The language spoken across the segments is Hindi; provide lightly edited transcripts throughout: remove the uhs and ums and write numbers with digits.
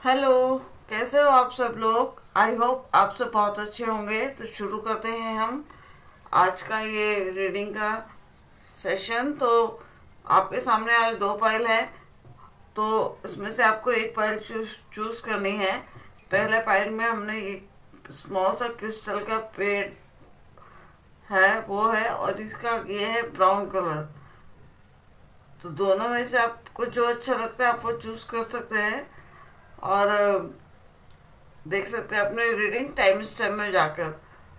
हेलो। कैसे हो आप सब लोग? आई होप आप सब बहुत अच्छे होंगे। तो शुरू करते हैं हम आज का ये रीडिंग का सेशन। तो आपके सामने आज दो फाइल है, तो इसमें से आपको एक फाइल चूज करनी है। पहले फाइल में हमने एक स्मॉल सा क्रिस्टल का पेड़ है, वो है, और इसका ये है ब्राउन कलर। तो दोनों में से आपको जो अच्छा लगता है आप वो चूज कर सकते हैं, और देख सकते हैं अपने रीडिंग टाइम स्टैम्प में जाकर।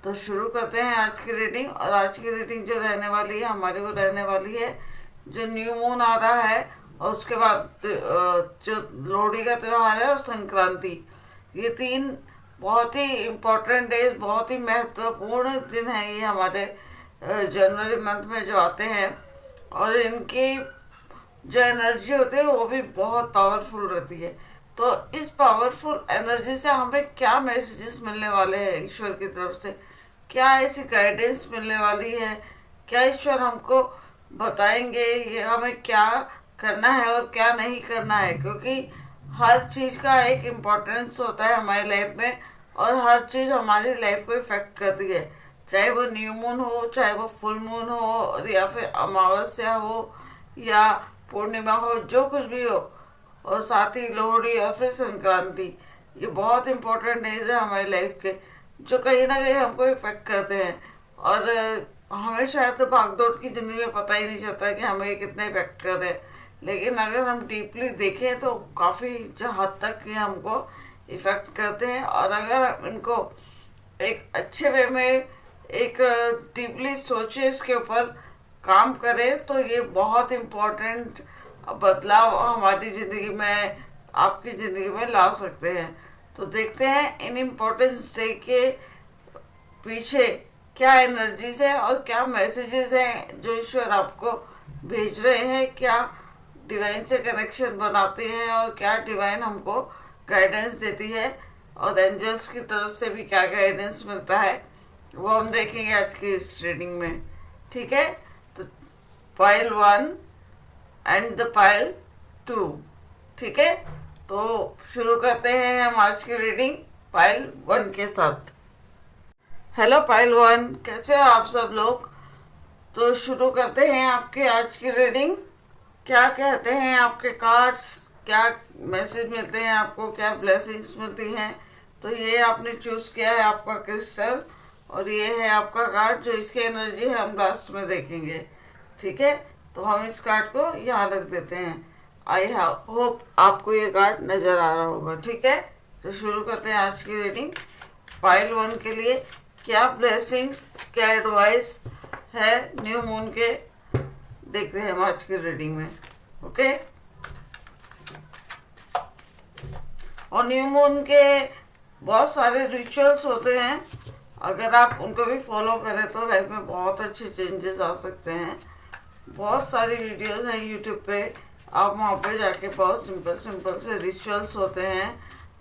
तो शुरू करते हैं आज की रीडिंग। और आज की रीडिंग जो रहने वाली है हमारी, वो रहने वाली है जो न्यू मून आ रहा है, और उसके बाद जो लोहड़ी का त्यौहार है और संक्रांति। ये तीन बहुत ही इम्पोर्टेंट डेज, बहुत ही महत्वपूर्ण दिन हैं ये हमारे जनवरी मंथ में जो आते हैं। और इनकी जो एनर्जी होती है वो भी बहुत पावरफुल रहती है। तो इस पावरफुल एनर्जी से हमें क्या मैसेजेस मिलने वाले हैं ईश्वर की तरफ से, क्या ऐसी गाइडेंस मिलने वाली है, क्या ईश्वर हमको बताएंगे ये हमें क्या करना है और क्या नहीं करना है। क्योंकि हर चीज़ का एक इम्पोर्टेंस होता है हमारी लाइफ में, और हर चीज़ हमारी लाइफ को इफेक्ट करती है। चाहे वो न्यू मून हो, चाहे वो फुल मून हो, या फिर अमावस्या हो, या पूर्णिमा हो, जो कुछ भी हो। और साथ ही लोहड़ी और फिर संक्रांति, ये बहुत इंपॉर्टेंट डेज है हमारी लाइफ के, जो कहीं ना कहीं हमको इफेक्ट करते हैं। और हमें शायद तो भागदौड़ की ज़िंदगी में पता ही नहीं चलता कि हमें ये कितने इफेक्ट कर रहे हैं। लेकिन अगर हम डीपली देखें तो काफ़ी जो हद तक ये हमको इफेक्ट करते हैं। और अगर हम इनको एक अच्छे वे में एक डीपली सोचे, इसके ऊपर काम करें, तो ये बहुत इम्पोर्टेंट बदलाव हमारी ज़िंदगी में, आपकी ज़िंदगी में ला सकते हैं। तो देखते हैं इन इम्पोर्टेंस डे के पीछे क्या एनर्जीज है और क्या मैसेजेस हैं जो ईश्वर आपको भेज रहे हैं, क्या डिवाइन से कनेक्शन बनाते हैं, और क्या डिवाइन हमको गाइडेंस देती है, और एंजल्स की तरफ से भी क्या गाइडेंस मिलता है, वो हम देखेंगे आज की इस रीडिंग में। ठीक है, तो पाइल 1 एंड द पाइल 2। ठीक है, तो शुरू करते हैं हम आज की रीडिंग पाइल 1 के साथ। हेलो पाइल 1, कैसे हो आप सब लोग? तो शुरू करते हैं आपके आज की रीडिंग। क्या कहते हैं आपके कार्ड्स, क्या मैसेज मिलते हैं आपको, क्या ब्लेसिंग्स मिलती हैं? तो ये आपने चूज़ किया है आपका क्रिस्टल, और ये है आपका कार्ड, जो इसकी एनर्जी है हम लास्ट में देखेंगे। ठीक है, तो हम इस कार्ड को यहाँ रख देते हैं। आई होप आपको ये कार्ड नज़र आ रहा होगा। ठीक है, तो शुरू करते हैं आज की रीडिंग। पाइल 1 के लिए क्या ब्लेसिंग्स, क्या एडवाइस है न्यू मून के, देखते हैं हम आज की रीडिंग में। ओके, और न्यू मून के बहुत सारे रिचुअल्स होते हैं, अगर आप उनको भी फॉलो करें तो लाइफ में बहुत अच्छे चेंजेस आ सकते हैं। बहुत सारी वीडियोस हैं यूट्यूब पे, आप वहाँ पे जाके बहुत सिंपल सिंपल से रिचुअल्स होते हैं,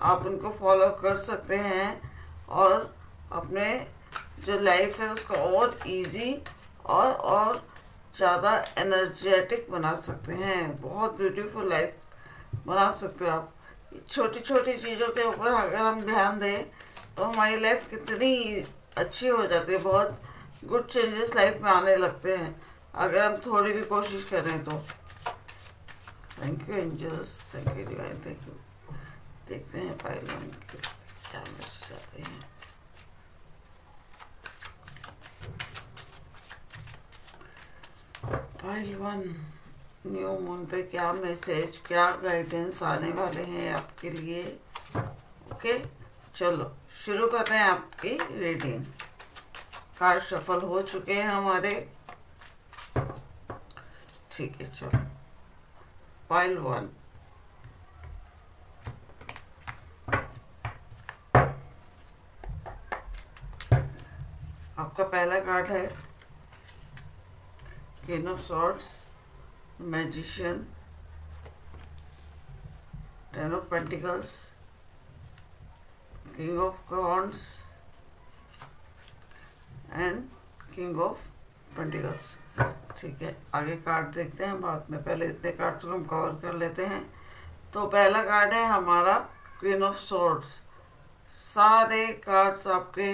आप उनको फॉलो कर सकते हैं, और अपने जो लाइफ है उसको और इजी और ज़्यादा एनर्जेटिक बना सकते हैं। बहुत ब्यूटीफुल लाइफ बना सकते हो आप। छोटी छोटी चीज़ों के ऊपर अगर हम ध्यान दें तो हमारी लाइफ कितनी अच्छी हो जाती है, बहुत गुड चेंजेस लाइफ में आने लगते हैं अगर हम थोड़ी भी कोशिश करें तो। Thank you angels, thank you divine, thank you. देखते हैं फाइल में क्या मैसेज आते हैं। फाइल 1, न्यू मून पे क्या मैसेज, क्या गाइडेंस आने वाले हैं आपके लिए। ओके, चलो शुरू करते हैं आपकी रीडिंग। कार्ड शफल हो चुके हैं हमारे। ठीक है, चलो पाइल 1। आपका पहला कार्ड है queen of swords, magician, ten of pentacles, king of wands and king of pentacles. ठीक है, आगे कार्ड देखते हैं बाद में, पहले इतने कार्ड्स को हम कवर कर लेते हैं। तो पहला कार्ड है हमारा क्वीन ऑफ सोर्ड्स, सारे कार्ड्स आपके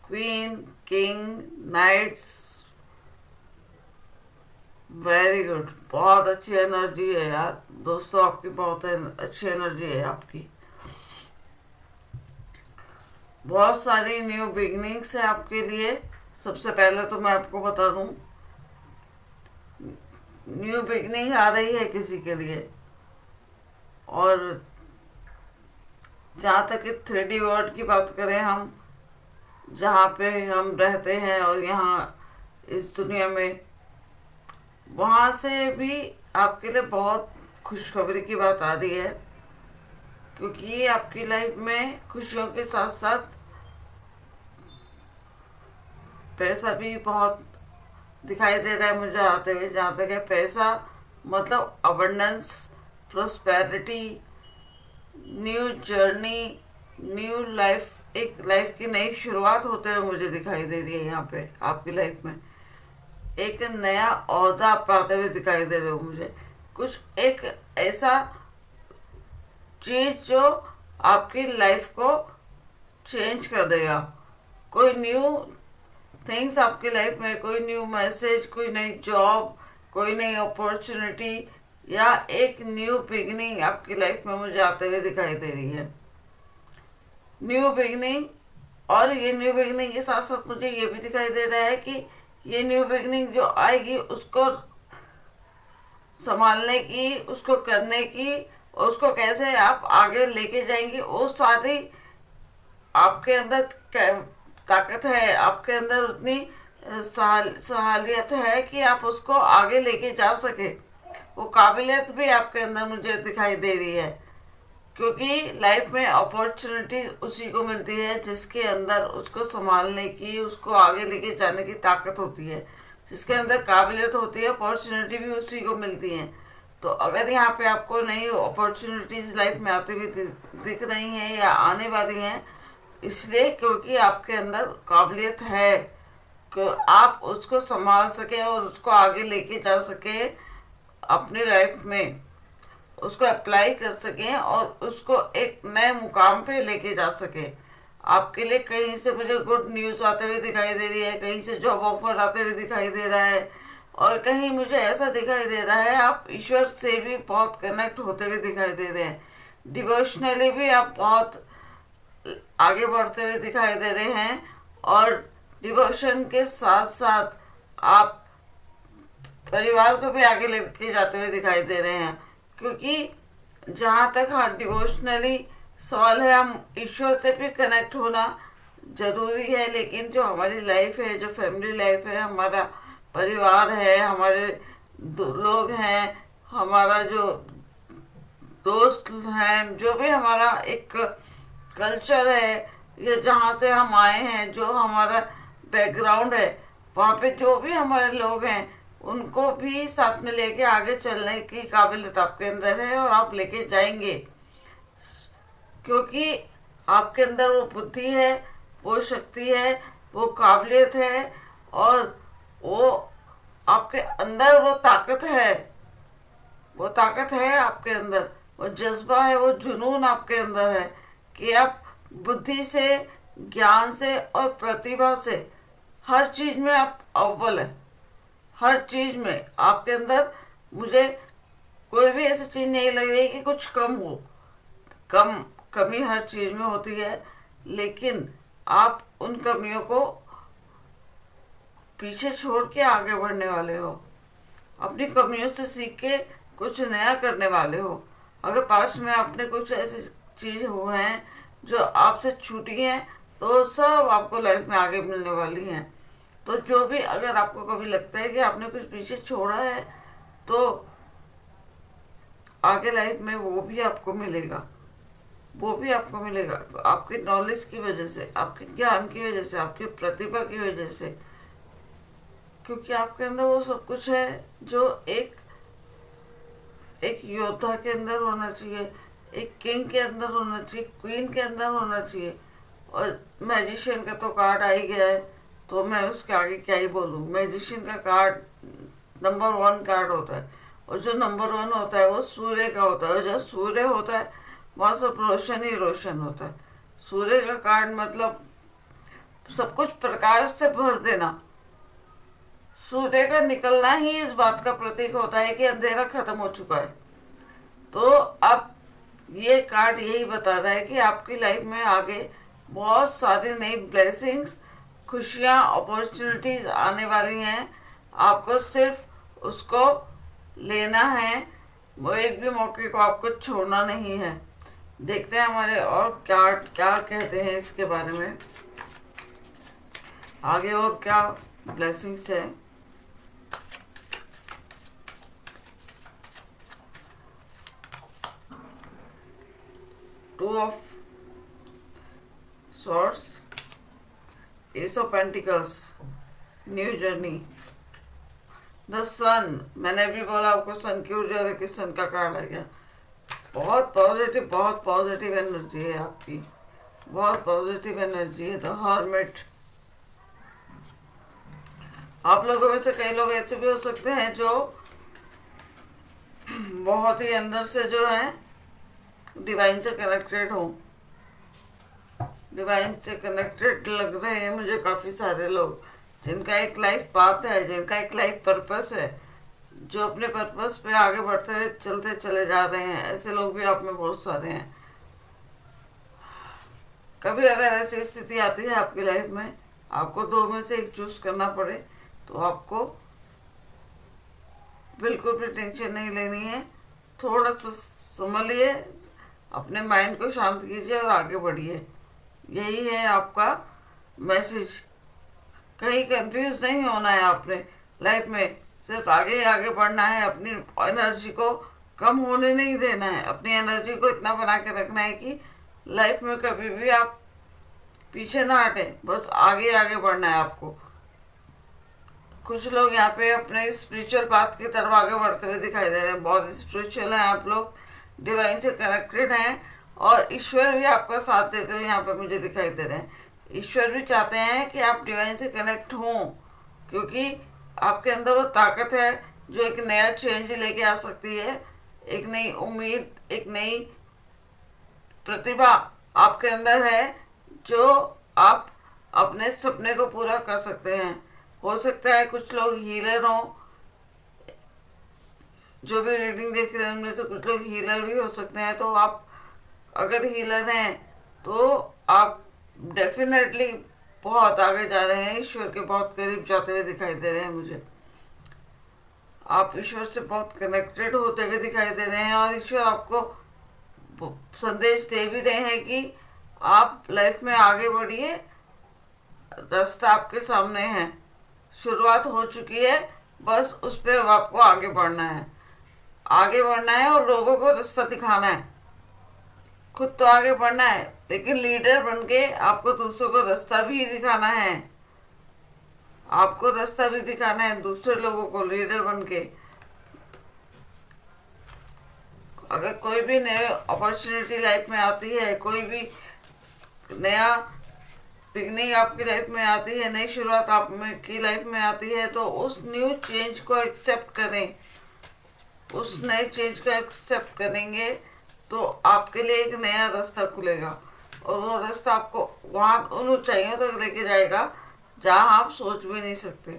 queen, king, knights, very good. बहुत अच्छी एनर्जी है यार दोस्तों, आपकी बहुत अच्छी एनर्जी है आपकी। बहुत सारी न्यू बिगनिंग्स है आपके लिए। सबसे पहले तो मैं आपको बता दूं, न्यू बिगनिंग आ रही है किसी के लिए। और जहाँ तक कि 3D वर्ल्ड की बात करें, हम जहाँ पे हम रहते हैं और यहाँ इस दुनिया में, वहाँ से भी आपके लिए बहुत खुशखबरी की बात आ रही है, क्योंकि ये आपकी लाइफ में खुशियों के साथ साथ पैसा भी बहुत दिखाई दे रहा है मुझे आते हुए। जहाँ तक है पैसा मतलब abundance, prosperity, new journey, new life, एक लाइफ की नई शुरुआत होते हुए मुझे दिखाई दे रही है। यहाँ पे आपकी लाइफ में एक नया ओहदा पाते हुए दिखाई दे रहे हो मुझे। कुछ एक ऐसा चीज जो आपकी लाइफ को चेंज कर देगा, कोई न्यू थिंग्स आपकी लाइफ में, कोई न्यू मैसेज, कोई नई जॉब, कोई नई अपॉर्चुनिटी या एक न्यू बिगनिंग आपकी लाइफ में मुझे आते हुए दिखाई दे रही है। न्यू बिगनिंग, और ये न्यू बिगनिंग के साथ साथ मुझे ये भी दिखाई दे रहा है कि ये न्यू बिगनिंग जो आएगी उसको संभालने की, उसको करने की, और उसको कैसे आप आगे लेके जाएंगे, वो सारी आपके अंदर ताकत है, आपके अंदर उतनी सहालियत है कि आप उसको आगे लेके जा सके। वो काबिलियत भी आपके अंदर मुझे दिखाई दे रही है, क्योंकि लाइफ में अपॉर्चुनिटीज उसी को मिलती है जिसके अंदर उसको संभालने की, उसको आगे लेके जाने की ताकत होती है। जिसके अंदर काबिलियत होती है, अपॉर्चुनिटी भी उसी को मिलती है। तो अगर यहाँ पे आपको नई अपॉर्चुनिटीज़ लाइफ में आती हुई दिख रही हैं या आने वाली हैं, इसलिए क्योंकि आपके अंदर काबिलियत है कि आप उसको संभाल सके और उसको आगे लेके जा सके, अपनी लाइफ में उसको अप्लाई कर सकें और उसको एक नए मुकाम पे लेके जा सके। आपके लिए कहीं से मुझे गुड न्यूज़ आते हुए दिखाई दे रही है, कहीं से जॉब ऑफर आते हुए दिखाई दे रहा है, और कहीं मुझे ऐसा दिखाई दे रहा है आप ईश्वर से भी बहुत कनेक्ट होते हुए दिखाई दे रहे हैं। डिवोशनली भी आप बहुत आगे बढ़ते हुए दिखाई दे रहे हैं, और डिवोशन के साथ साथ आप परिवार को भी आगे लेके जाते हुए दिखाई दे रहे हैं। क्योंकि जहाँ तक हाँ डिवोशनली सवाल है, हम ईश्वर से भी कनेक्ट होना ज़रूरी है, लेकिन जो हमारी लाइफ है, जो फैमिली लाइफ है, हमारा परिवार है, हमारे लोग हैं, हमारा जो दोस्त हैं, जो भी हमारा एक कल्चर है, या जहाँ से हम आए हैं, जो हमारा बैकग्राउंड है, वहाँ पे जो भी हमारे लोग हैं, उनको भी साथ में लेके आगे चलने की काबिलियत आपके अंदर है, और आप लेके जाएंगे। क्योंकि आपके अंदर वो बुद्धि है, वो शक्ति है, वो काबिलियत है, और वो आपके अंदर वो ताकत है, वो ताकत है आपके अंदर, वो जज्बा है, वो जुनून आपके अंदर है कि आप बुद्धि से, ज्ञान से और प्रतिभा से हर चीज़ में आप अव्वल है। हर चीज़ में आपके अंदर मुझे कोई भी ऐसी चीज़ नहीं लग रही कि कुछ कम हो। कमी हर चीज़ में होती है, लेकिन आप उन कमियों को पीछे छोड़ के आगे बढ़ने वाले हो, अपनी कमियों से सीख के कुछ नया करने वाले हो। अगर पास्ट में आपने कुछ ऐसी चीज़ हुए हैं जो आपसे छूटी हैं, तो सब आपको लाइफ में आगे मिलने वाली हैं। तो जो भी, अगर आपको कभी लगता है कि आपने कुछ पीछे छोड़ा है, तो आगे लाइफ में वो भी आपको मिलेगा, वो भी आपको मिलेगा। तो आपकी नॉलेज की वजह से, आपके ज्ञान की वजह से, आपकी प्रतिभा की वजह से, क्योंकि आपके अंदर वो सब कुछ है जो एक योद्धा के अंदर होना चाहिए, एक किंग के अंदर होना चाहिए, क्वीन के अंदर होना चाहिए। और मैजिशियन का तो कार्ड आ ही गया है, तो मैं उसके आगे क्या ही बोलूँ। मैजिशियन का कार्ड नंबर 1 कार्ड होता है, और जो नंबर 1 होता है वो सूर्य का होता है, और जो सूर्य होता है वहाँ सब रोशन ही रोशन होता है। सूर्य का कार्ड मतलब सब कुछ प्रकाश से भर देना। सूर्य का निकलना ही इस बात का प्रतीक होता है कि अंधेरा खत्म हो चुका है। तो अब ये कार्ड यही बता रहा है कि आपकी लाइफ में आगे बहुत सारी नई ब्लेसिंग्स, खुशियाँ, अपॉर्चुनिटीज आने वाली हैं। आपको सिर्फ उसको लेना है, वो एक भी मौके को आपको छोड़ना नहीं है। देखते हैं हमारे और क्या क्या कहते हैं इसके बारे में, आगे और क्या ब्लेसिंग्स है। Two of swords, ace of pentacles, new journey, the sun. मैंने भी बोला आपको सन की ऊर्जा देखिए, सन का कार्ड आ गया। बहुत पॉजिटिव एनर्जी है आपकी, बहुत पॉजिटिव एनर्जी है। The hermit. आप लोगों में से कई लोग ऐसे भी हो सकते हैं जो बहुत ही अंदर से जो है डिवाइन से कनेक्टेड हो। डिवाइन से कनेक्टेड लग रहे हैं मुझे काफ़ी सारे लोग, जिनका एक लाइफ पाथ है, जिनका एक लाइफ पर्पस है, जो अपने पर्पस पे आगे बढ़ते हुए चलते चले जा रहे हैं। ऐसे लोग भी आप में बहुत सारे हैं। कभी अगर ऐसी स्थिति आती है आपकी लाइफ में, आपको दो में से एक चूज करना पड़े, तो आपको बिल्कुल भी टेंशन नहीं लेनी है। थोड़ा सा संभलिए, अपने माइंड को शांत कीजिए और आगे बढ़िए। यही है आपका मैसेज। कहीं कंफ्यूज नहीं होना है आपने लाइफ में, सिर्फ आगे ही आगे बढ़ना है। अपनी एनर्जी को कम होने नहीं देना है, अपनी एनर्जी को इतना बना के रखना है कि लाइफ में कभी भी आप पीछे ना हटें, बस आगे आगे बढ़ना है आपको। कुछ लोग यहाँ पे अपने स्पिरिचुअल पाथ की तरफ आगे बढ़ते हुए दिखाई दे रहे हैं। बहुत स्पिरिचुअल हैं आप लोग, डिवाइन से कनेक्टेड हैं, और ईश्वर भी आपका साथ देते हुए यहाँ पे मुझे दिखाई दे रहे हैं। ईश्वर भी चाहते हैं कि आप डिवाइन से कनेक्ट हों, क्योंकि आपके अंदर वो ताकत है जो एक नया चेंज लेके आ सकती है। एक नई उम्मीद, एक नई प्रतिभा आपके अंदर है, जो आप अपने सपने को पूरा कर सकते हैं। हो सकता है कुछ लोग हीलर हों, जो भी रीडिंग देख रहे हैं उनमें से कुछ लोग हीलर भी हो सकते हैं। तो आप अगर हीलर हैं तो आप डेफिनेटली बहुत आगे जा रहे हैं, ईश्वर के बहुत करीब जाते हुए दिखाई दे रहे हैं मुझे। आप ईश्वर से बहुत कनेक्टेड होते हुए दिखाई दे रहे हैं, और ईश्वर आपको संदेश दे भी रहे हैं कि आप लाइफ में आगे बढ़िए। रास्ता आपके सामने है, शुरुआत हो चुकी है, बस उस पर आपको आगे बढ़ना है। आगे बढ़ना है और लोगों को रास्ता दिखाना है। खुद तो आगे बढ़ना है, लेकिन लीडर बन के आपको दूसरों को रास्ता भी दिखाना है। आपको रास्ता भी दिखाना है दूसरे लोगों को, लीडर बन के। अगर कोई भी नई अपॉर्चुनिटी लाइफ में आती है, कोई भी नया बिगनिंग आपकी लाइफ में आती है, नई शुरुआत आप में की लाइफ में आती है, तो उस न्यू चेंज को एक्सेप्ट करें। उस नए चेंज को एक्सेप्ट करेंगे तो आपके लिए एक नया रास्ता खुलेगा, और वो रास्ता आपको वहाँ उन ऊंचाइयों तक लेके जाएगा जहाँ आप सोच भी नहीं सकते।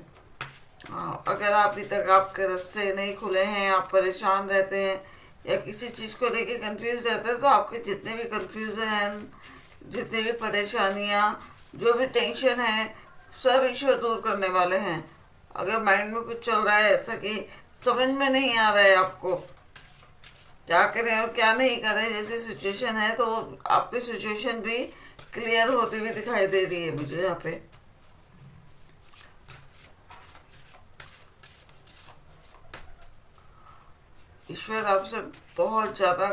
अगर अभी तक आपके रास्ते नहीं खुले हैं, आप परेशान रहते हैं या किसी चीज़ को लेके कंफ्यूज रहते हैं, तो आपके जितने भी कंफ्यूजन, जितनी भी परेशानियाँ, जो भी टेंशन है, सब ईश्वर दूर करने वाले हैं। अगर माइंड में कुछ चल रहा है ऐसा कि समझ में नहीं आ रहा है आपको क्या करें और क्या नहीं करें, जैसी सिचुएशन है, तो आपकी सिचुएशन भी क्लियर होती हुई दिखाई दे रही है मुझे यहाँ पे। ईश्वर आपसे बहुत ज़्यादा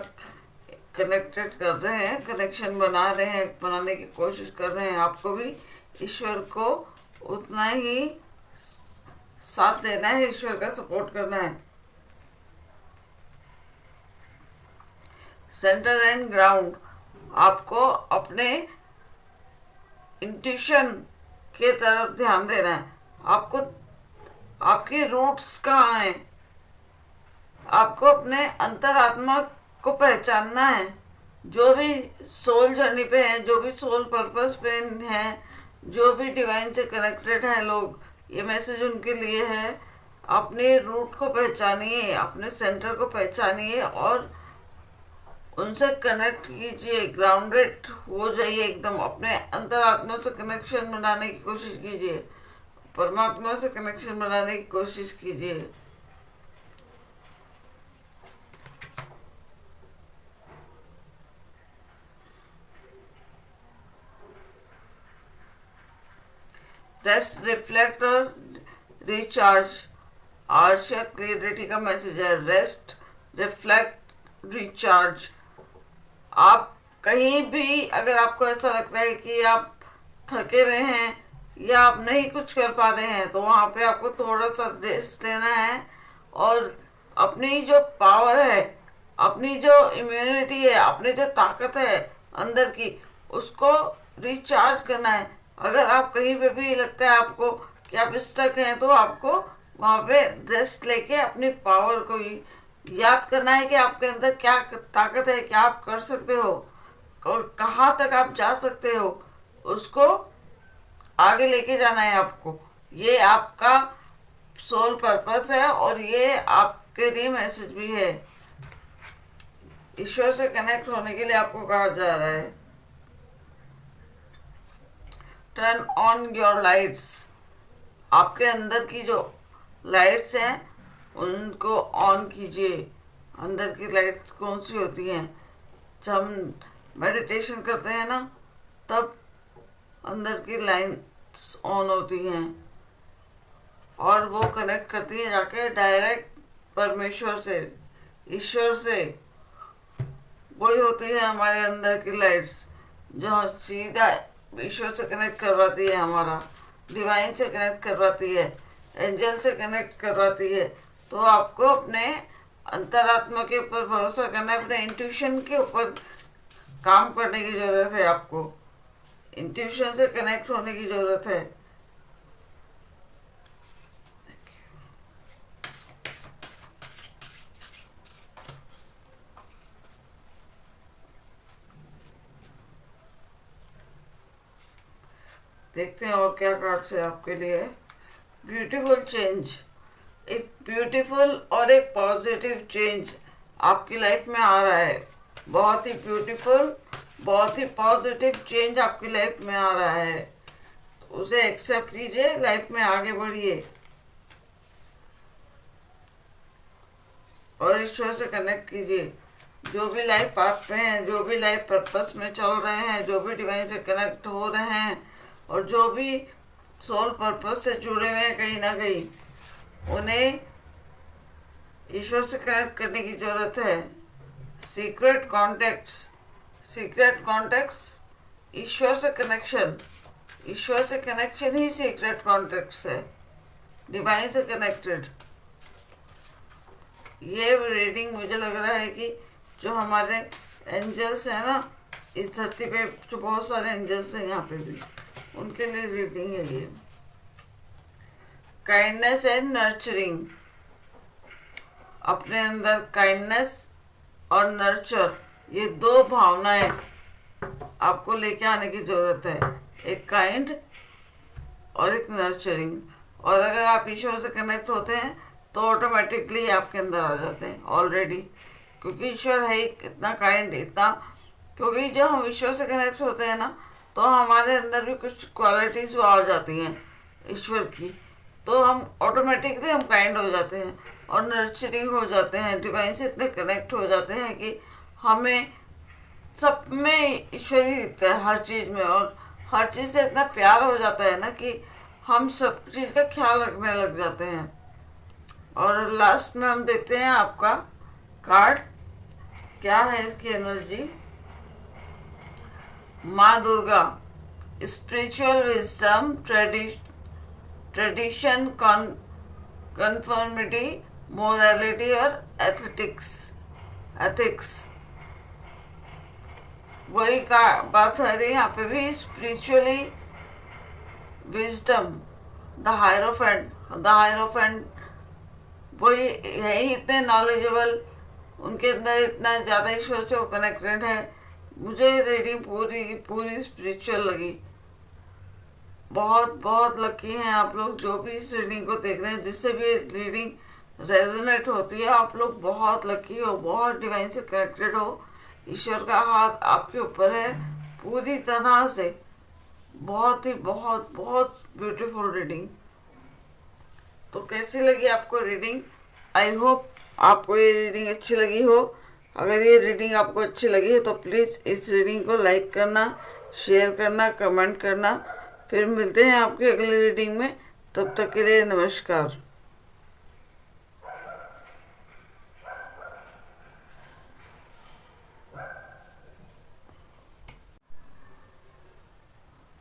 कनेक्टेड कर रहे हैं, कनेक्शन बना रहे हैं, बनाने की कोशिश कर रहे हैं। आपको भी ईश्वर को उतना ही साथ देना है, ईश्वर का सपोर्ट करना है। सेंटर एंड ग्राउंड, आपको अपने इंट्यूशन के तरफ ध्यान देना है। आपको आपके रूट्स कहाँ हैं, आपको अपने अंतरात्मा को पहचानना है। जो भी सोल जर्नी पे हैं, जो भी सोल पर्पस पे हैं, जो भी डिवाइन से कनेक्टेड हैं लोग, ये मैसेज उनके लिए है। अपने रूट को पहचानिए, अपने सेंटर को पहचानिए और उनसे कनेक्ट कीजिए, ग्राउंडेड हो जाइए एकदम, अपने अंतरात्मा से कनेक्शन बनाने की कोशिश कीजिए, परमात्मा से कनेक्शन बनाने की कोशिश कीजिए। रेस्ट, रिफ्लेक्ट और रिचार्ज, आर्शा क्लियरिटी का मैसेज है। Rest, reflect, recharge. आप कहीं भी अगर आपको ऐसा लगता है कि आप थके हुए हैं या आप नहीं कुछ कर पा रहे हैं, तो वहाँ पे आपको थोड़ा सा रेस्ट लेना है और अपनी जो पावर है, अपनी जो इम्यूनिटी है, अपनी जो ताकत है अंदर की, उसको रिचार्ज करना है। अगर आप कहीं पे भी लगता है आपको कि आप स्टक हैं, तो आपको वहाँ पे रेस्ट लेके अपनी पावर को याद करना है कि आपके अंदर क्या ताकत है, क्या आप कर सकते हो और कहाँ तक आप जा सकते हो, उसको आगे लेके जाना है आपको। ये आपका सोल पर्पस है और ये आपके लिए मैसेज भी है। ईश्वर से कनेक्ट होने के लिए आपको कहा जा रहा है, टर्न ऑन योर लाइट्स। आपके अंदर की जो लाइट्स हैं उनको ऑन कीजिए। अंदर की लाइट्स कौन सी होती हैं? जब हम मेडिटेशन करते हैं ना, तब अंदर की लाइट्स ऑन होती हैं और वो कनेक्ट करती हैं जाके डायरेक्ट परमेश्वर से, ईश्वर से। वही होती है हमारे अंदर की लाइट्स जो सीधा ईश्वर से कनेक्ट करवाती है, हमारा डिवाइन से कनेक्ट करवाती है, एंजल से कनेक्ट करवाती है। तो आपको अपने अंतरात्मा के ऊपर भरोसा करना है, अपने इंट्यूशन के ऊपर काम करने की ज़रूरत है। आपको इंट्यूशन से कनेक्ट होने की ज़रूरत है। देखते हैं और क्या कार्ड्स है आपके लिए। ब्यूटीफुल चेंज, एक ब्यूटीफुल और एक पॉजिटिव चेंज आपकी लाइफ में आ रहा है। बहुत ही ब्यूटीफुल, बहुत ही पॉजिटिव चेंज आपकी लाइफ में आ रहा है, तो उसे एक्सेप्ट कीजिए, लाइफ में आगे बढ़िए और ईश्वर से कनेक्ट कीजिए। जो भी लाइफ पाथ पे हैं, जो भी लाइफ पर्पस में चल रहे हैं, जो भी डिवाइन से कनेक्ट हो रहे हैं और जो भी सोल पर्पस से जुड़े हुए हैं कहीं ना कहीं, उन्हें ईश्वर से कनेक्ट करने की ज़रूरत है। सीक्रेट कॉन्टेक्ट्स, सीक्रेट कॉन्टेक्ट्स, ईश्वर से कनेक्शन, ईश्वर से कनेक्शन ही सीक्रेट कॉन्टेक्ट्स है, डिवाइन से कनेक्टेड। ये रीडिंग मुझे लग रहा है कि जो हमारे एंजल्स हैं ना इस धरती पे, जो बहुत सारे एंजल्स हैं यहाँ पे भी, उनके लिए रीडिंग है ये। काइंडनेस एंड नर्चरिंग, अपने अंदर काइंडनेस और नर्चर, ये दो भावनाएं आपको लेके आने की ज़रूरत है, एक काइंड और एक नर्चरिंग। और अगर आप ईश्वर से कनेक्ट होते हैं तो ऑटोमेटिकली आपके अंदर आ जाते हैं ऑलरेडी, क्योंकि ईश्वर है इतना काइंड, इतना, क्योंकि जब हम ईश्वर से कनेक्ट होते हैं ना, तो हमारे अंदर भी कुछ क्वालिटीज़ वो आ जाती हैं ईश्वर की, तो हम ऑटोमेटिकली हम काइंड हो जाते हैं और नर्चरिंग हो जाते हैं, डिवाइन से इतने कनेक्ट हो जाते हैं कि हमें सब में ईश्वर ही दिखता है, हर चीज़ में, और हर चीज़ से इतना प्यार हो जाता है ना कि हम सब चीज़ का ख्याल रखने लग जाते हैं। और लास्ट में हम देखते हैं आपका कार्ड क्या है, इसकी एनर्जी। माँ Durga, spiritual wisdom, tradition, conformity, morality और एथिक्स। वही का बात है यहाँ पे भी, स्पिरिचुअली विजडम, द हायरोफेंट, वही यही इतने नॉलेजेबल, उनके अंदर इतना ज़्यादा ईश्वर से वो कनेक्टेड है मुझे रीडिंग पूरी पूरी स्पिरिचुअल लगी। बहुत बहुत लकी हैं आप लोग जो भी इस रीडिंग को देख रहे हैं, जिससे भी रीडिंग रेजोनेट होती है। आप लोग बहुत लकी हो, बहुत डिवाइन से कनेक्टेड हो। ईश्वर का हाथ आपके ऊपर है पूरी तरह से। बहुत ही बहुत बहुत ब्यूटीफुल रीडिंग। तो कैसी लगी आपको रीडिंग? आई होप आपको ये रीडिंग अच्छी लगी हो। अगर ये रीडिंग आपको अच्छी लगी है तो प्लीज़ इस रीडिंग को लाइक करना, शेयर करना, कमेंट करना। फिर मिलते हैं आपकी अगली रीडिंग में। तब तक के लिए नमस्कार।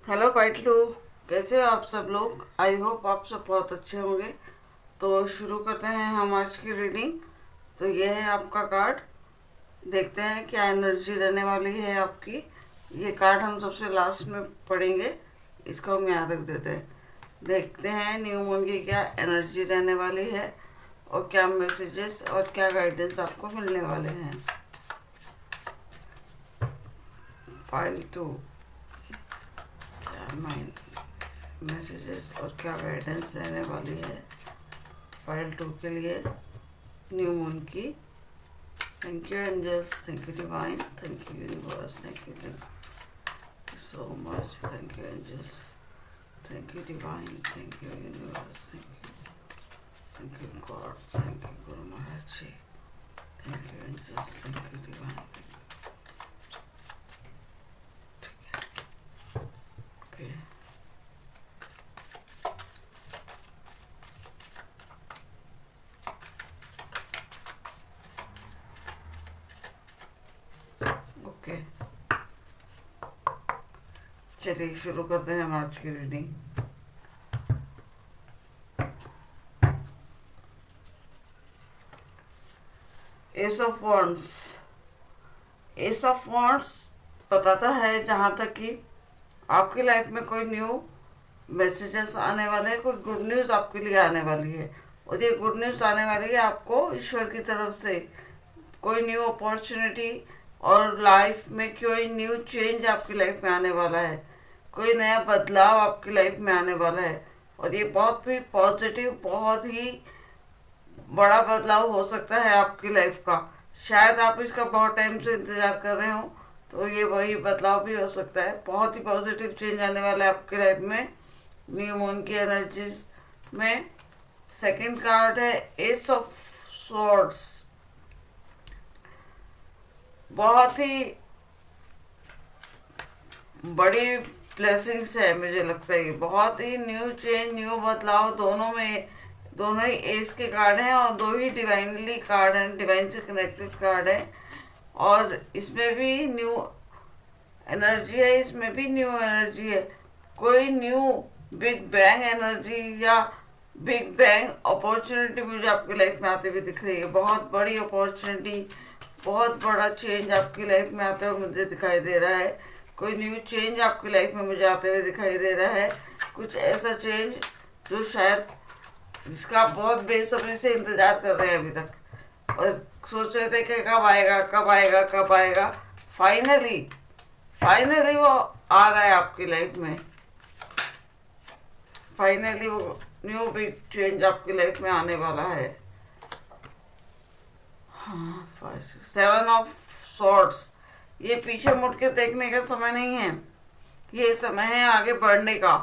हेलो पाइटलू, कैसे हो आप सब लोग? आई होप आप सब बहुत अच्छे होंगे। तो शुरू करते हैं हम आज की रीडिंग। तो ये है आपका कार्ड। देखते हैं क्या एनर्जी रहने वाली है आपकी। ये कार्ड हम सबसे लास्ट में पढ़ेंगे, इसको हम यहाँ रख देते हैं। देखते हैं न्यू मून की क्या एनर्जी रहने वाली है और क्या मैसेजेस और क्या गाइडेंस आपको मिलने वाले हैं। फाइल 2, क्या मैसेजेस और क्या गाइडेंस रहने वाली है फाइल 2 के लिए न्यू मून की। Thank you angels, thank you divine, thank you universe, thank you so much, thank you angels, thank you divine, thank you universe, thank you God, thank you Guru Maharaj ji, thank you angels, thank you divine. Okay. Okay. चलिए शुरू करते हैं हम आज की reading. S of wands. S of wands बताता है जहाँ तक कि आपकी लाइफ में कोई न्यू मैसेजेस आने वाले हैं, कोई गुड न्यूज़ आपके लिए आने वाली है। और ये गुड न्यूज़ आने वाली है आपको ईश्वर की तरफ से। कोई न्यू अपॉर्चुनिटी और लाइफ में कोई न्यू चेंज आपकी लाइफ में आने वाला है। कोई नया बदलाव आपकी लाइफ में आने वाला है और ये बहुत ही पॉजिटिव, बहुत ही बड़ा बदलाव हो सकता है आपकी लाइफ का। शायद आप इसका बहुत टाइम से इंतज़ार कर रहे हो, तो ये वही बदलाव भी हो सकता है। बहुत ही पॉजिटिव चेंज आने वाला है आपकी लाइफ में न्यू मून की एनर्जीज में। सेकंड कार्ड है एस ऑफ स्वॉर्ड्स। बहुत ही बड़ी ब्लेसिंग्स है, मुझे लगता है। बहुत ही न्यू चेंज, न्यू बदलाव, दोनों ही एस के कार्ड हैं और दो ही डिवाइनली कार्ड हैं, डिवाइन से कनेक्टेड कार्ड है। और इसमें भी न्यू एनर्जी है, इसमें भी न्यू एनर्जी है। कोई न्यू बिग बैंग एनर्जी या बिग बैंग अपॉर्चुनिटी मुझे आपकी लाइफ में आते हुए दिख रही है। बहुत बड़ी अपॉर्चुनिटी, बहुत बड़ा चेंज आपकी लाइफ में आते हुए मुझे दिखाई दे रहा है। कोई न्यू चेंज आपकी लाइफ में मुझे आते हुए दिखाई दे रहा है। कुछ ऐसा चेंज जो शायद जिसका आप बहुत बेसब्री से इंतज़ार कर रहे हैं अभी तक और सोच रहे थे कि कब आएगा कब आएगा कब आएगा। फाइनली वो आ रहा है आपकी लाइफ में। फाइनली वो न्यू बिग चेंज आपकी लाइफ में आने वाला है। हाँ, 7 ऑफ सॉर्ड्स। ये पीछे मुड़ के देखने का समय नहीं है, ये समय है आगे बढ़ने का।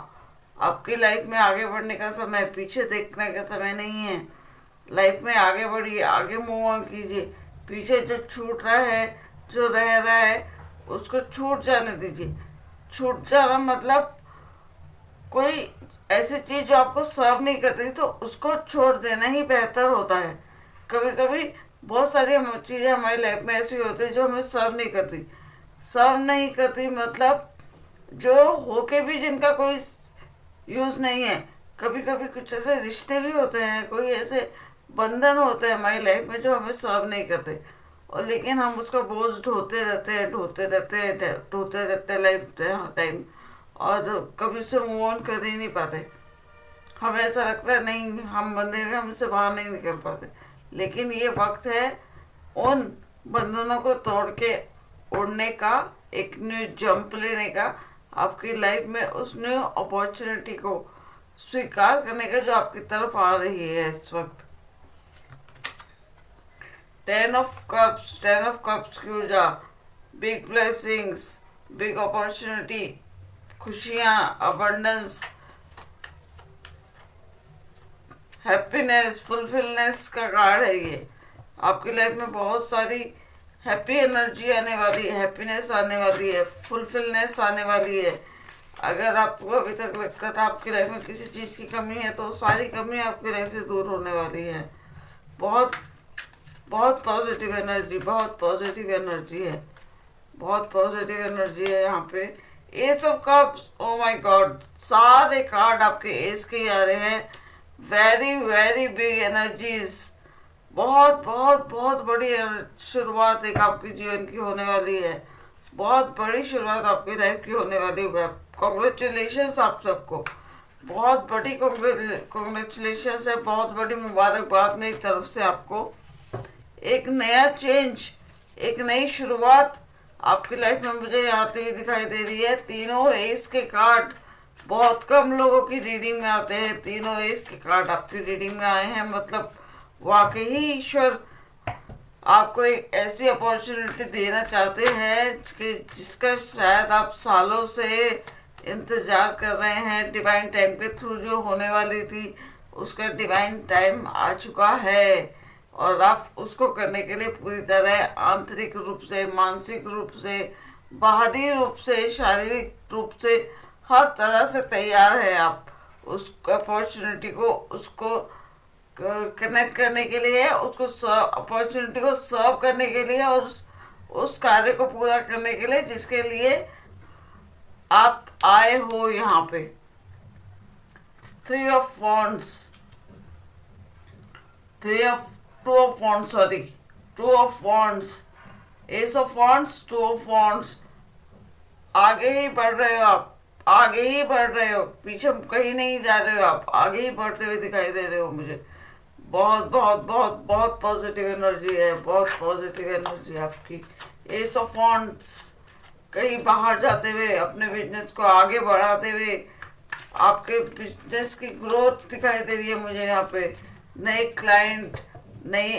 आपकी लाइफ में आगे बढ़ने का समय, पीछे देखने का समय नहीं है। लाइफ में आगे बढ़िए, आगे मूव ऑन कीजिए। पीछे जो छूट रहा है, जो रह रहा है, उसको छूट जाने दीजिए। छूट जाना मतलब कोई ऐसी चीज़ जो आपको सर्व नहीं करती तो उसको छोड़ देना ही बेहतर होता है। कभी कभी बहुत सारी चीज़ें हमारी लाइफ में ऐसी होती है जो हमें सर्व नहीं करती मतलब जो होके भी जिनका कोई यूज़ नहीं है। कभी कभी कुछ ऐसे रिश्ते भी होते हैं, कोई ऐसे बंधन होते हैं हमारी लाइफ में जो हमें सर्व नहीं करते, और लेकिन हम उसका बोझ ढोते रहते हैं लाइफ टाइम, और कभी उससे मूव ऑन कर ही नहीं पाते। हमें ऐसा लगता है नहीं, हम बंधे हुए, हम इससे बाहर नहीं निकल पाते। लेकिन ये वक्त है उन बंधनों को तोड़ के उड़ने का, एक न्यू जंप लेने का, आपकी लाइफ में उस न्यू अपॉर्चुनिटी को स्वीकार करने का जो आपकी तरफ आ रही है इस वक्त। 10 ऑफ कप्स, 10 ऑफ कप्स की ऊर्जा, बिग ब्लेसिंग्स, बिग अपॉर्चुनिटी, खुशियाँ, अबंडेंस, हैप्पीनेस, फुलफिलनेस का कार्ड है ये। आपकी लाइफ में बहुत सारी हैप्पी एनर्जी आने वाली है, हैप्पीनेस आने वाली है, फुलफिलनेस आने वाली है। अगर आपको अभी तक लगता था आपकी लाइफ में किसी चीज़ की कमी है, तो सारी कमी आपकी लाइफ से दूर होने वाली है। बहुत बहुत पॉजिटिव एनर्जी, बहुत पॉजिटिव एनर्जी है, बहुत पॉजिटिव एनर्जी है यहाँ पे। S of cups, oh my God, सारे कार्ड आपके एस के ही आ रहे हैं। वेरी वेरी बिग एनर्जीज, बहुत बहुत बहुत बड़ी शुरुआत एक आपके जीवन की होने वाली है। बहुत बड़ी शुरुआत आपकी लाइफ की होने वाली है। कॉन्ग्रेचुलेशंस आप सबको, बहुत बड़ी कॉन्ग्रेचुलेशंस है, बहुत बड़ी मुबारकबाद मेरी तरफ से आपको। एक नया चेंज, एक नई शुरुआत आपकी लाइफ में मुझे आती हुई दिखाई दे रही है। तीनों एस के कार्ड बहुत कम लोगों की रीडिंग में आते हैं। तीनों एस के कार्ड आपकी रीडिंग में आए हैं, मतलब वाकई ही ईश्वर आपको एक ऐसी अपॉर्चुनिटी देना चाहते हैं कि जिसका शायद आप सालों से इंतज़ार कर रहे हैं। डिवाइन टाइम के थ्रू जो होने वाली थी, उसका डिवाइन टाइम आ चुका है और आप उसको करने के लिए पूरी तरह आंतरिक रूप से, मानसिक रूप से, बाहरी रूप से, शारीरिक रूप से, हर तरह से तैयार है आप उस अपॉर्चुनिटी को, उसको कनेक्ट करने के लिए, उसको अपॉर्चुनिटी को सर्व करने के लिए और उस कार्य को पूरा करने के लिए जिसके लिए आप आए हो यहाँ पे। 3 of wands, 2 of wands, S of wands, 2 of wands. आगे ही बढ़ रहे हो आप, आगे ही बढ़ रहे हो, पीछे कहीं नहीं जा रहे हो आप, आगे ही बढ़ते हुए दिखाई दे रहे हो मुझे। बहुत बहुत बहुत बहुत पॉजिटिव एनर्जी है, बहुत पॉजिटिव एनर्जी आपकी। एस ऑफ वॉन्ड्स, कहीं बाहर जाते हुए, अपने बिजनेस को आगे बढ़ाते हुए, आपके बिजनेस की ग्रोथ दिखाई दे रही है मुझे यहाँ पे। नए क्लाइंट, नई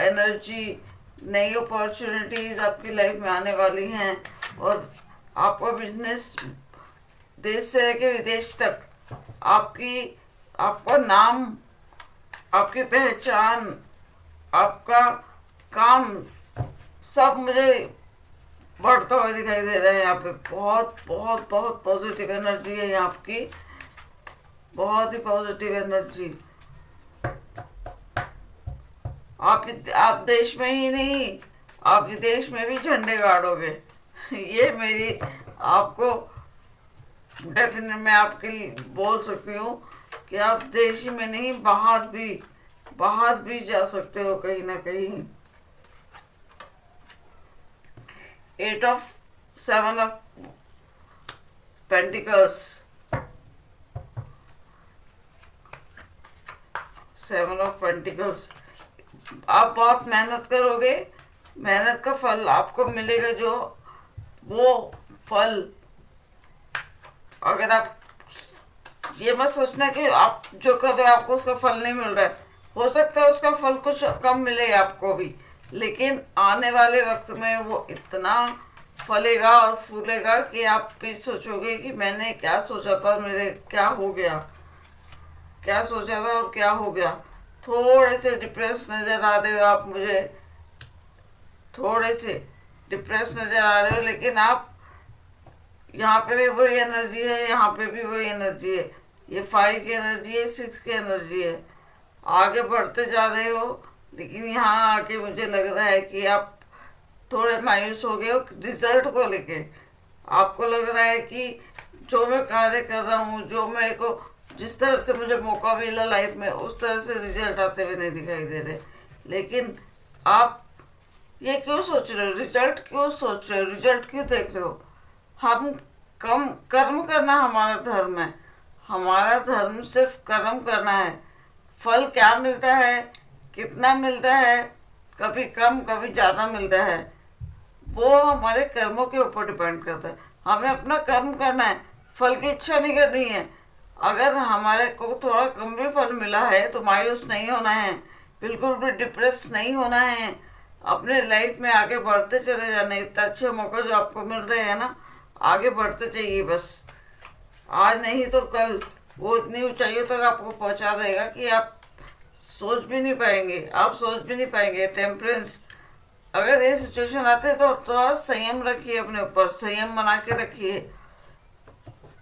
एनर्जी, नई अपॉर्चुनिटीज़ आपकी लाइफ में आने वाली हैं और आपका बिजनेस देश से लेकर विदेश तक, आपका नाम, आपकी पहचान, आपका काम, सब मुझे बढ़ता हुआ दिखाई दे रहा है यहाँ पे। बहुत बहुत बहुत पॉजिटिव एनर्जी है यहाँ आपकी, बहुत ही पॉजिटिव एनर्जी। आप देश में ही नहीं, आप विदेश में भी झंडे गाड़ोगे। ये मेरी आपको डेफिनेट मैं आपके लिए बोल सकती हूँ कि आप देश में नहीं, बाहर भी जा सकते हो कहीं ना कहीं। 7 ऑफ पेंटिकल्स, 7 ऑफ पेंटिकल्स। आप बहुत मेहनत करोगे, मेहनत का फल आपको मिलेगा, जो वो फल, अगर आप ये मत सोचना कि आप जो कर रहे हो आपको उसका फल नहीं मिल रहा है। हो सकता है उसका फल कुछ कम मिले आपको भी, लेकिन आने वाले वक्त में वो इतना फलेगा और फूलेगा कि आप भी सोचोगे कि मैंने क्या सोचा था, मेरे क्या हो गया, क्या सोचा था और क्या हो गया। थोड़े से डिप्रेस नज़र आ रहे हो आप मुझे, थोड़े से डिप्रेस नज़र आ रहे हो, लेकिन आप यहाँ पे भी वही एनर्जी है, यहाँ पे भी वही एनर्जी है। ये 5 की एनर्जी है, 6 की एनर्जी है। आगे बढ़ते जा रहे हो, लेकिन यहाँ आके मुझे लग रहा है कि आप थोड़े मायूस हो गए हो रिजल्ट को लेके। आपको लग रहा है कि जो मैं कार्य कर रहा हूँ, जो मेरे को जिस तरह से मुझे मौका मिला लाइफ में, उस तरह से रिजल्ट आते हुए नहीं दिखाई दे रहे। लेकिन आप ये क्यों सोच रहे हो, रिजल्ट क्यों सोच रहे हो, रिजल्ट क्यों देख रहे हो? हम कर्म करना हमारा धर्म है, हमारा धर्म सिर्फ कर्म करना है। फल क्या मिलता है, कितना मिलता है, कभी कम कभी ज़्यादा मिलता है, वो हमारे कर्मों के ऊपर डिपेंड करता है। हमें अपना कर्म करना है, फल की इच्छा नहीं करनी है। अगर हमारे को थोड़ा कम भी फल मिला है तो मायूस नहीं होना है, बिल्कुल भी डिप्रेस नहीं होना है। अपने लाइफ में आगे बढ़ते चले जाना। इतना अच्छे मौके जो आपको मिल रहे हैं ना, आगे बढ़ते चाहिए बस। आज नहीं तो कल वो इतनी ऊंचाइयों तक आपको पहुंचा देगा कि आप सोच भी नहीं पाएंगे, आप सोच भी नहीं पाएंगे। टेम्परेंस, अगर ये सिचुएशन आते हैं तो थोड़ा संयम रखिए, अपने ऊपर संयम बना के रखिए।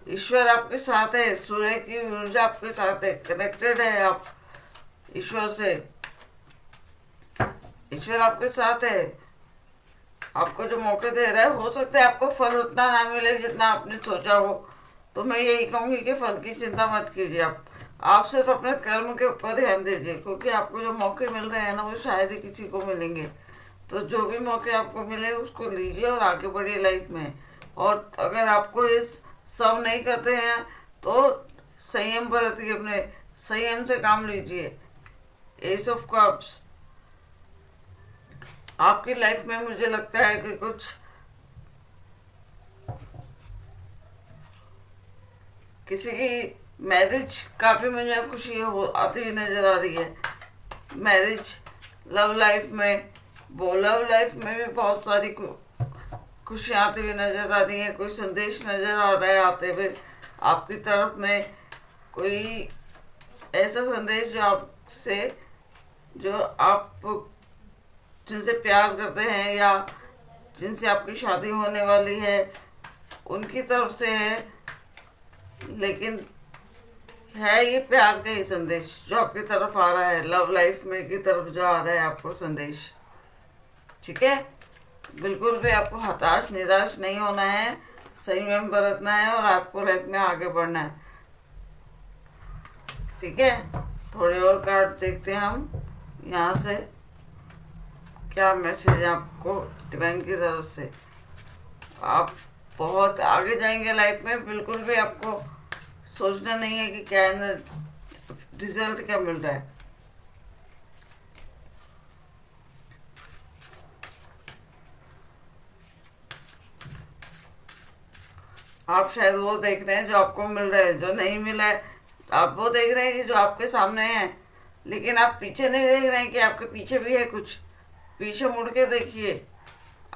ईश्वर आपके साथ है, सूर्य की ऊर्जा आपके साथ है, कनेक्टेड है आप ईश्वर से। ईश्वर आपके साथ है, आपको जो मौके दे रहा है। हो सकता है आपको फल उतना ना मिले जितना आपने सोचा हो, तो मैं यही कहूँगी कि फल की चिंता मत कीजिए। आप सिर्फ अपने कर्म के ऊपर ध्यान दीजिए, क्योंकि आपको जो मौके मिल रहे हैं ना, वो शायद ही किसी को मिलेंगे। तो जो भी मौके आपको मिले उसको लीजिए और आगे बढ़िए लाइफ में। और अगर आपको इस सब नहीं करते हैं तो संयम बरतिए, अपने संयम से काम लीजिए। एस ऑफ कप्स, आपकी लाइफ में मुझे लगता है कि कुछ किसी की मैरिज काफ़ी मुझे खुशी हो आती हुई नज़र आ रही है। मैरिज, लव लाइफ में, वो लव लाइफ में भी बहुत सारी खुशियाँ आती हुई नज़र आ रही हैं। कोई संदेश नज़र आ रहा है आते हुए आपकी तरफ में, कोई ऐसा संदेश जो आप जिनसे प्यार करते हैं या जिनसे आपकी शादी होने वाली है उनकी तरफ से है। लेकिन है ये प्यार का ही संदेश जो आपकी तरफ आ रहा है, लव लाइफ में की तरफ जो आ रहा है आपको संदेश। ठीक है, बिल्कुल भी आपको हताश निराश नहीं होना है, संयम बरतना है और आपको लाइफ में आगे बढ़ना है। ठीक है, थोड़े और कार्ड देखते हैं हम यहाँ से, क्या मैसेज है आपको डिवाइन की तरफ से। आप बहुत आगे जाएंगे लाइफ में, बिल्कुल भी आपको सोचना नहीं है कि क्या रिजल्ट क्या मिल रहा है। आप शायद वो देख रहे हैं जो आपको मिल रहा है, जो नहीं मिला है आप वो देख रहे हैं कि जो आपके सामने है, लेकिन आप पीछे नहीं देख रहे हैं कि आपके पीछे भी है कुछ। पीछे मुड़ के देखिए,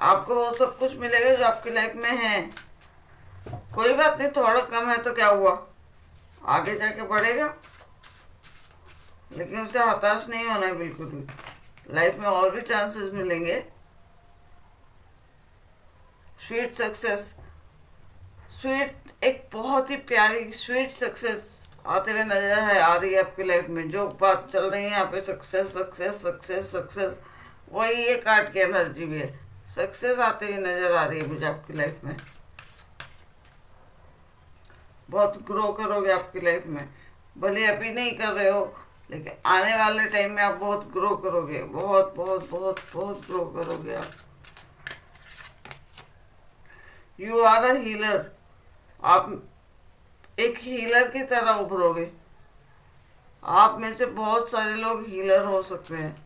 आपको वो सब कुछ मिलेगा जो आपकी लाइफ में है। कोई बात नहीं, थोड़ा कम है तो क्या हुआ, आगे जाके बढ़ेगा। लेकिन उससे हताश नहीं होना है बिल्कुल भी, लाइफ में और भी चांसेस मिलेंगे। स्वीट सक्सेस, स्वीट एक बहुत ही प्यारी स्वीट सक्सेस आते हुए नजर है आ रही है आपकी लाइफ में। जो बात चल रही है यहाँ पे, सक्सेस सक्सेस सक्सेस सक्सेस, वही ये कार्ड की एनर्जी भी है। सक्सेस आती हुई नजर आ रही है मुझे आपकी लाइफ में। बहुत ग्रो करोगे आपकी लाइफ में, भले अभी नहीं कर रहे हो लेकिन आने वाले टाइम में आप बहुत ग्रो करोगे, बहुत बहुत बहुत बहुत ग्रो करोगे आप। यू आर अ हीलर, आप एक हीलर की तरह उभरोगे। आप में से बहुत सारे लोग हीलर हो सकते हैं,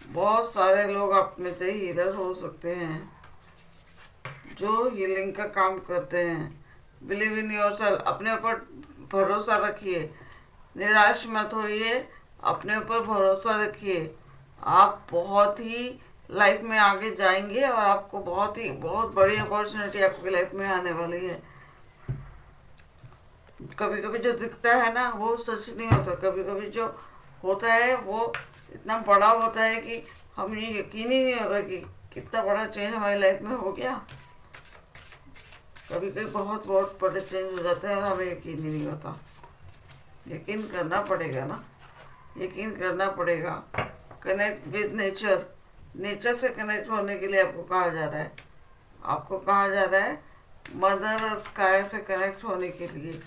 बहुत सारे लोग आप में से हीलर हो सकते हैं जो हीलिंग का काम करते हैं। बिलीव इन योरसेल्फ, अपने ऊपर भरोसा रखिए, निराश मत होइए, अपने ऊपर भरोसा रखिए। आप बहुत ही लाइफ में आगे जाएंगे और आपको बहुत बड़ी अपॉर्चुनिटी आपकी लाइफ में आने वाली है। कभी कभी जो दिखता है ना वो सच नहीं होता, कभी कभी जो होता है वो इतना बड़ा होता है कि हम ये यकीन ही नहीं होता कि कितना बड़ा चेंज हमारी लाइफ में हो गया। कभी कभी बहुत बहुत बड़े चेंज हो जाते हैं और हमें यकीन ही नहीं होता। यकीन करना पड़ेगा ना, यकीन करना पड़ेगा। कनेक्ट विद नेचर, नेचर से कनेक्ट होने के लिए आपको कहा जा रहा है, आपको कहा जा रहा है मदर अर्थ स्काई से कनेक्ट होने के लिए।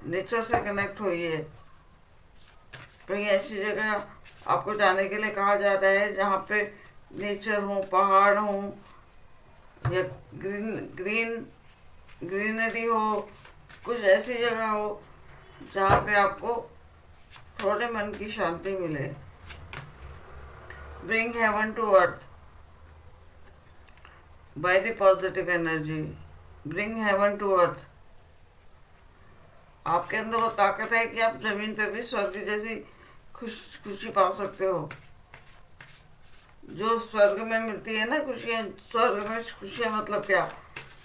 नेचर से कनेक्ट होइए। कहीं ऐसी जगह आपको जाने के लिए कहा जा रहा है जहाँ पे नेचर हो, पहाड़ हो या ग्रीनरी हो, कुछ ऐसी जगह हो जहाँ पे आपको थोड़े मन की शांति मिले। Bring heaven to earth, by the positive energy, bring heaven to earth. आपके अंदर वो ताकत है कि आप जमीन पे भी स्वर्ग जैसी खुशी पा सकते हो। जो स्वर्ग में मिलती है ना खुशियाँ, स्वर्ग में खुशियाँ मतलब क्या,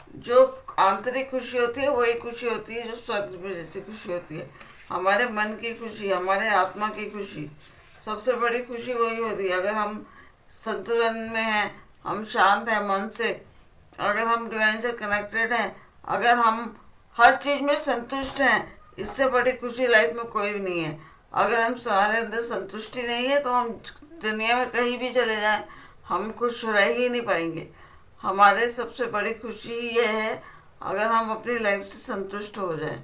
जो आंतरिक खुशी होती है वही खुशी होती है जो स्वर्ग में जैसी खुशी होती है। हमारे मन की खुशी, हमारे आत्मा की खुशी, सबसे बड़ी खुशी वही होती है। अगर हम संतुलन में हैं, हम शांत हैं मन से, अगर हम डिवाइन से कनेक्टेड हैं, अगर हम हर चीज़ में संतुष्ट हैं, इससे बड़ी खुशी लाइफ में कोई भी नहीं है। अगर हम हमारे अंदर संतुष्टि नहीं है तो हम दुनिया में कहीं भी चले जाएं, हम खुश रह ही नहीं पाएंगे। हमारे सबसे बड़ी खुशी ये है अगर हम अपनी लाइफ से संतुष्ट हो जाएं।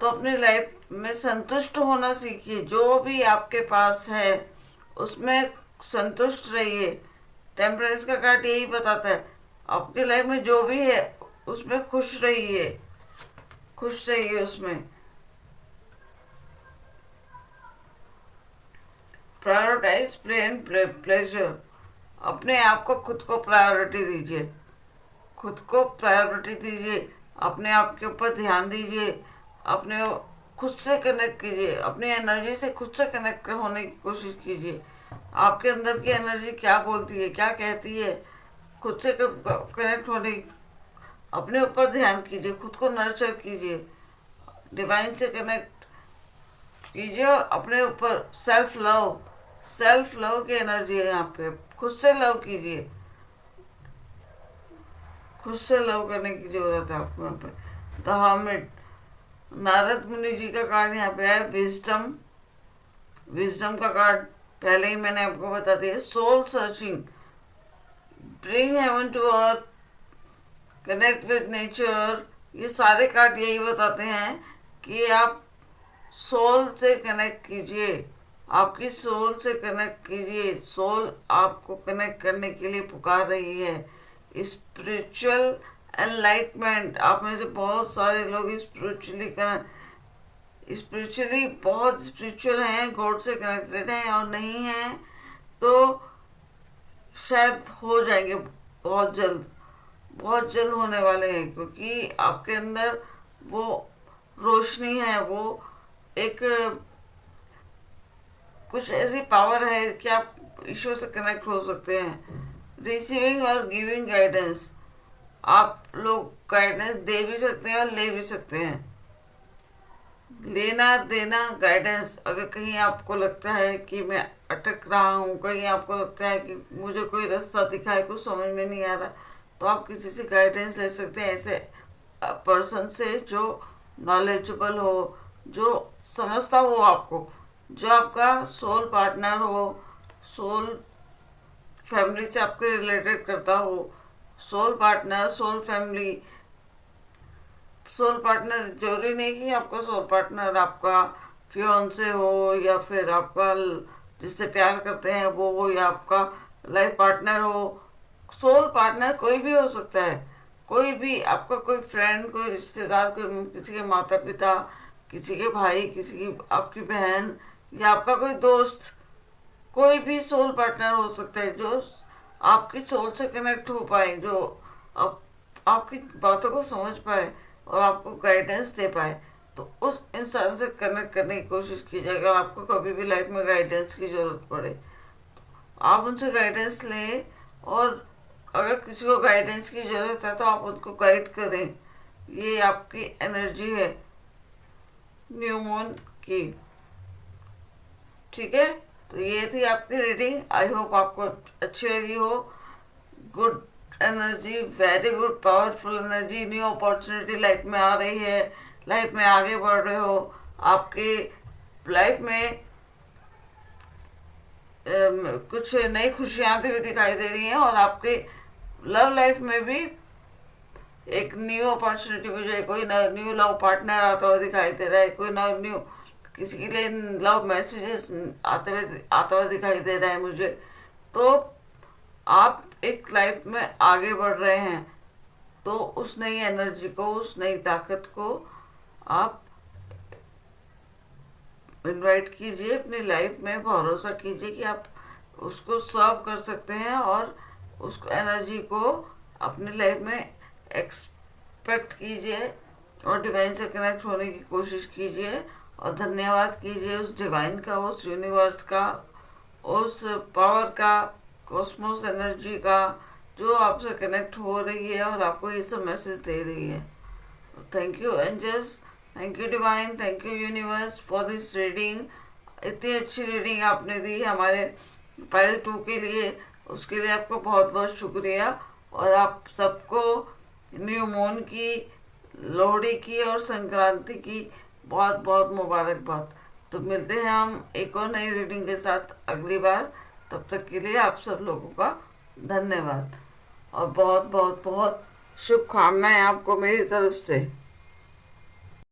तो अपनी लाइफ में संतुष्ट होना सीखिए। जो भी आपके पास है उसमें संतुष्ट रहिए। टेम्परेंस का कार्ड यही बताता है, आपकी लाइफ में जो भी है उसमें खुश रहिए, खुश रहिए उसमें। Prioritise play and pleasure. अपने आप को, खुद को प्रायोरिटी दीजिए, खुद को प्रायोरिटी दीजिए, अपने आप के ऊपर ध्यान दीजिए, अपने खुद से कनेक्ट कीजिए, अपनी एनर्जी से खुद से कनेक्ट होने की कोशिश कीजिए। आपके अंदर की एनर्जी क्या बोलती है, क्या कहती है, खुद से कनेक्ट होने, अपने ऊपर ध्यान कीजिए, खुद को नर्चर कीजिए, डिवाइन से कनेक्ट कीजिए और अपने ऊपर सेल्फ लव, सेल्फ लव की एनर्जी है यहाँ पे। खुद से लव कीजिए, खुद से लव करने की जरूरत है आपको यहाँ पे। द हर्मिट, नारद मुनि जी का कार्ड यहाँ पे है। विजडम, विजडम का कार्ड पहले ही मैंने आपको बता दिया। Soul searching, bring heaven to earth, connect with nature. ये सारे कार्ड यही बताते हैं कि आप सोल से कनेक्ट कीजिए, आपकी सोल से कनेक्ट कीजिए। सोल आपको कनेक्ट करने के लिए पुकार रही है। स्पिरिचुअल एनलाइटमेंट, आप में से बहुत सारे लोग स्पिरिचुअली बहुत स्पिरिचुअल हैं, गॉड से कनेक्टेड हैं, और नहीं हैं तो शायद हो जाएंगे बहुत जल्द, बहुत जल्द होने वाले हैं। क्योंकि आपके अंदर वो रोशनी है, वो एक कुछ ऐसी पावर है कि आप ईश्वर से कनेक्ट हो सकते हैं। रिसीविंग और गिविंग गाइडेंस, आप लोग गाइडेंस दे भी सकते हैं और ले भी सकते हैं। लेना देना गाइडेंस, अगर कहीं आपको लगता है कि मैं अटक रहा हूँ, कहीं आपको लगता है कि मुझे कोई रास्ता दिखा है, कुछ समझ में नहीं आ रहा, तो आप किसी से गाइडेंस ले सकते हैं, ऐसे पर्सन से जो नॉलेजेबल हो, जो समझता हो आपको, जो आपका सोल पार्टनर हो, सोल फैमिली से आपके रिलेटेड करता हो। Soul partner, soul family, soul partner जरूरी नहीं कि आपका सोल पार्टनर आपका फियोंसे हो या फिर आपका जिससे प्यार करते हैं वो हो, या आपका लाइफ पार्टनर हो। सोल पार्टनर कोई भी हो सकता है, कोई भी, आपका कोई फ्रेंड, कोई रिश्तेदार, कोई किसी के माता पिता, किसी के भाई, किसी की आपकी बहन, या आपका कोई दोस्त, कोई भी सोल पार्टनर हो सकता है जो आपकी सोल से कनेक्ट हो पाए, जो आपकी बातों को समझ पाए और आपको गाइडेंस दे पाए। तो उस इंसान से कनेक्ट करने की कोशिश कीजिए। अगर आपको कभी भी लाइफ में गाइडेंस की ज़रूरत पड़े, आप उनसे गाइडेंस लें, और अगर किसी को गाइडेंस की ज़रूरत है तो आप उनको गाइड करें। ये आपकी एनर्जी है न्यू मून की, ठीक है। तो ये थी आपकी रीडिंग। आई होप आपको अच्छी लगी हो। Good energy, very good powerful energy, new opportunity life में आ रही है, लाइफ में आगे बढ़ रहे हो, आपके लाइफ में कुछ नई खुशियाँ आती हुई दिखाई दे रही हैं, और आपके लव लाइफ में भी एक न्यू अपॉर्चुनिटी, मुझे कोई न्यू लव पार्टनर आता हुआ दिखाई दे रहा है, कोई न्यू किसी के लिए लव मैसेजेस आता हुआ दिखाई दे रहा है मुझे। तो आप एक लाइफ में आगे बढ़ रहे हैं, तो उस नई एनर्जी को, उस नई ताकत को आप इनवाइट कीजिए अपनी लाइफ में। भरोसा कीजिए कि आप उसको सर्व कर सकते हैं और उस एनर्जी को अपनी लाइफ में एक्सपेक्ट कीजिए और डिवाइन से कनेक्ट होने की कोशिश कीजिए और धन्यवाद कीजिए उस डिवाइन का, उस यूनिवर्स का, उस पावर का, कॉस्मोस एनर्जी का, जो आपसे कनेक्ट हो रही है और आपको ये सब मैसेज दे रही है। Thank you angels, thank you divine, thank you universe for this reading. इतनी अच्छी रीडिंग आपने दी हमारे पाइल 2 के लिए, उसके लिए आपको बहुत बहुत शुक्रिया। और आप सबको न्यू मून की, लोहड़ी की और संक्रांति की बहुत बहुत मुबारकबाद। तो मिलते हैं हम एक और नई रीडिंग के साथ अगली बार। तब तक के लिए आप सब लोगों का धन्यवाद और बहुत बहुत बहुत शुभकामनाएं आपको मेरी तरफ से।